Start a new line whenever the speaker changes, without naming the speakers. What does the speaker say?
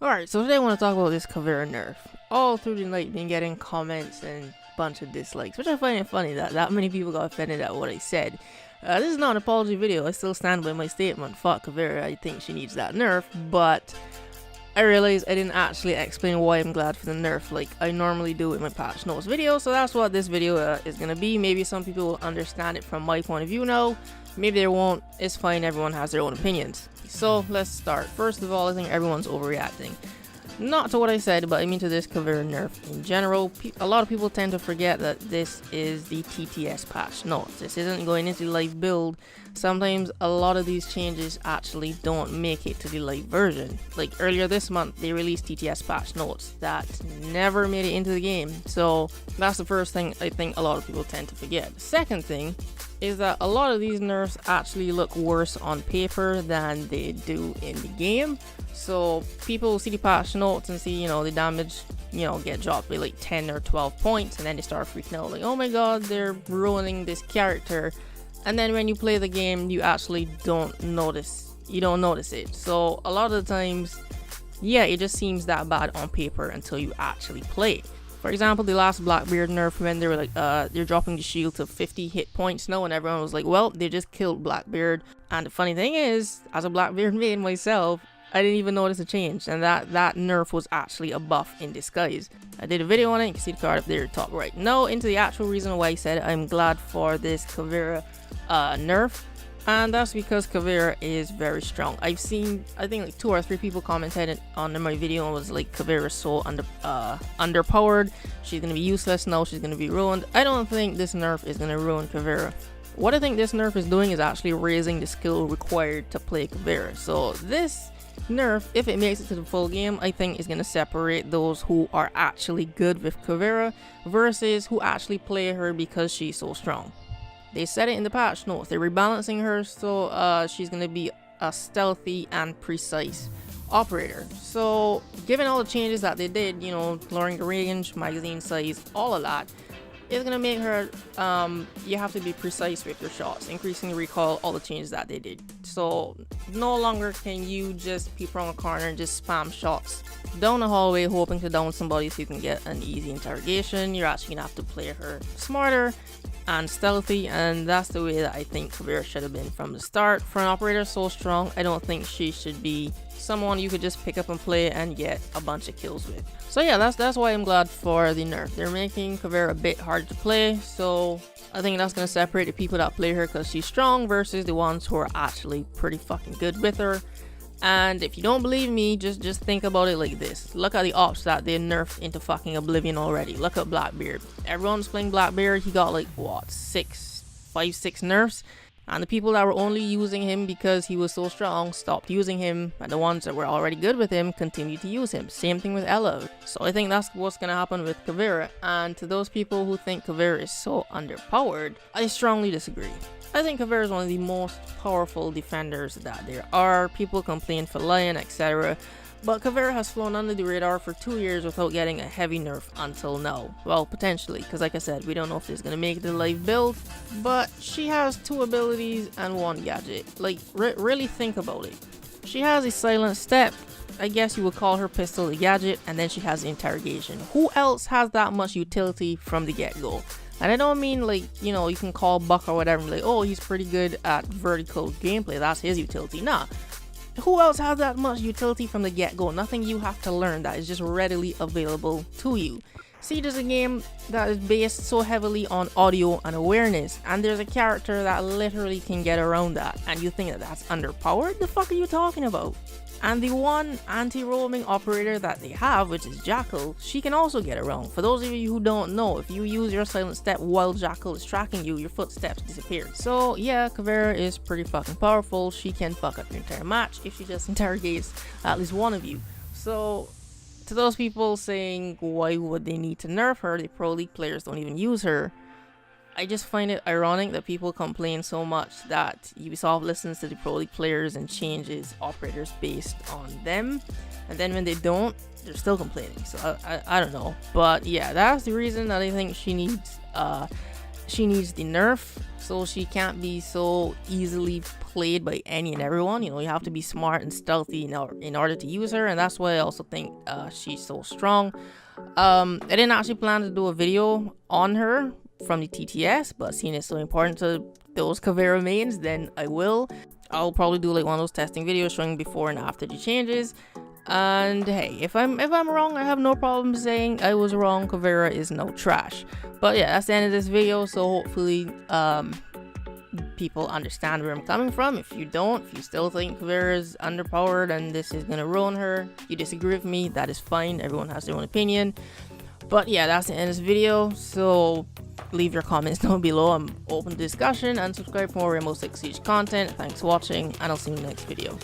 Alright, so today I want to talk about this Cav Nerf. All through the night, been getting comments and bunch of dislikes, which I find it funny that many people got offended at what I said. This is not an apology video. I still stand by my statement. Fuck Cav, I think she needs that nerf, but I realized I didn't actually explain why I'm glad for the nerf like I normally do in my patch notes video, so that's what this video is gonna be. Maybe some people will understand it from my point of view now, maybe they won't. It's fine, everyone has their own opinions. So let's start. First of all, I think everyone's overreacting. Not to what I said, but I mean to this Cav nerf in general. A lot of people tend to forget that this is the TTS patch. No, this isn't going into the live build. Sometimes a lot of these changes actually don't make it to the live version. Like earlier this month, they released TTS patch notes that never made it into the game. So that's the first thing I think a lot of people tend to forget. The second thing is that a lot of these nerfs actually look worse on paper than they do in the game. So people see the patch notes and see, the damage, get dropped by like 10 or 12 points, and then they start freaking out like, oh my god, they're ruining this character. And then when you play the game, you actually don't notice it. So a lot of the times, yeah, it just seems that bad on paper until you actually play. For example, the last Blackbeard nerf, when they were like, they're dropping the shield to 50 hit points now, and everyone was like, well, they just killed Blackbeard. And the funny thing is, as a Blackbeard main myself, I didn't even notice a change, and that nerf was actually a buff in disguise. I did a video on it, you can see the card up there top right. Now into the actual reason why I said I'm glad for this Cav nerf, and that's because Cav is very strong. I've seen, I think like 2 or 3 people commented on my video and was like, Cav is so underpowered, she's gonna be useless now, she's gonna be ruined. I don't think this nerf is gonna ruin Cav. What I think this nerf is doing is actually raising the skill required to play Cav. So this nerf, if it makes it to the full game, I think is going to separate those who are actually good with Cav versus who actually play her because she's so strong. They said it in the patch notes, they're rebalancing her, so she's going to be a stealthy and precise operator. So given all the changes that they did, lowering the range, magazine size, all of that, it's gonna make her you have to be precise with your shots, increasing the recoil, all the changes that they did. So no longer can you just peep around a corner and just spam shots down the hallway hoping to down somebody so you can get an easy interrogation. You're actually gonna have to play her smarter and stealthy, and that's the way that I think Cav should have been from the start. For an operator so strong, I don't think she should be someone you could just pick up and play and get a bunch of kills with. So yeah, that's why I'm glad for the nerf. They're making Cav a bit hard to play, so I think that's gonna separate the people that play her because she's strong versus the ones who are actually pretty fucking good with her. And if you don't believe me, just think about it like this. Look at the ops that they nerfed into fucking oblivion already. Look at Blackbeard. Everyone's playing Blackbeard. He got like what, 5, 6 nerfs, and the people that were only using him because he was so strong stopped using him, and the ones that were already good with him continued to use him. Same thing with Ella. So I think that's what's gonna happen with Cav. And to those people who think Cav is so underpowered, I strongly disagree. I think Cav is one of the most powerful defenders that there are. People complain for Lion, etc. But Cav has flown under the radar for 2 years without getting a heavy nerf until now. Well, potentially, because like I said, we don't know if this is going to make it to the live build. But she has 2 abilities and 1 gadget. Like, really think about it. She has a silent step. I guess you would call her pistol a gadget, and then she has the interrogation. Who else has that much utility from the get-go? And I don't mean like, you can call Buck or whatever, like, oh, he's pretty good at vertical gameplay, that's his utility. Nah. Who else has that much utility from the get-go? Nothing you have to learn, that is just readily available to you. See, there's a game that is based so heavily on audio and awareness, and there's a character that literally can get around that, and you think that that's underpowered? The fuck are you talking about? And the one anti-roaming operator that they have, which is Jackal, she can also get around. For those of you who don't know, if you use your silent step while Jackal is tracking you, your footsteps disappear. So yeah, Cav is pretty fucking powerful. She can fuck up your entire match if she just interrogates at least one of you. So to those people saying why would they need to nerf her, the pro league players don't even use her, I just find it ironic that people complain so much that Ubisoft listens to the pro league players and changes operators based on them, and then when they don't, they're still complaining. So I don't know, but yeah, that's the reason that I think she needs she needs the nerf, so she can't be so easily played by any and everyone. You know, you have to be smart and stealthy in order to use her, and that's why I also think she's so strong. I didn't actually plan to do a video on her from the TTS, but seeing it's so important to those Caveira mains, then I will. I'll probably do like one of those testing videos showing before and after the changes. And hey, if I'm wrong, I have no problem saying I was wrong. Caveira is no trash. But yeah, that's the end of this video. So hopefully people understand where I'm coming from. If you don't, if you still think Caveira is underpowered and this is gonna ruin her, you disagree with me, that is fine. Everyone has their own opinion. But yeah, that's the end of this video. So leave your comments down below. I'm open to discussion, and subscribe for more Rainbow Six Siege content. Thanks for watching, and I'll see you in the next video.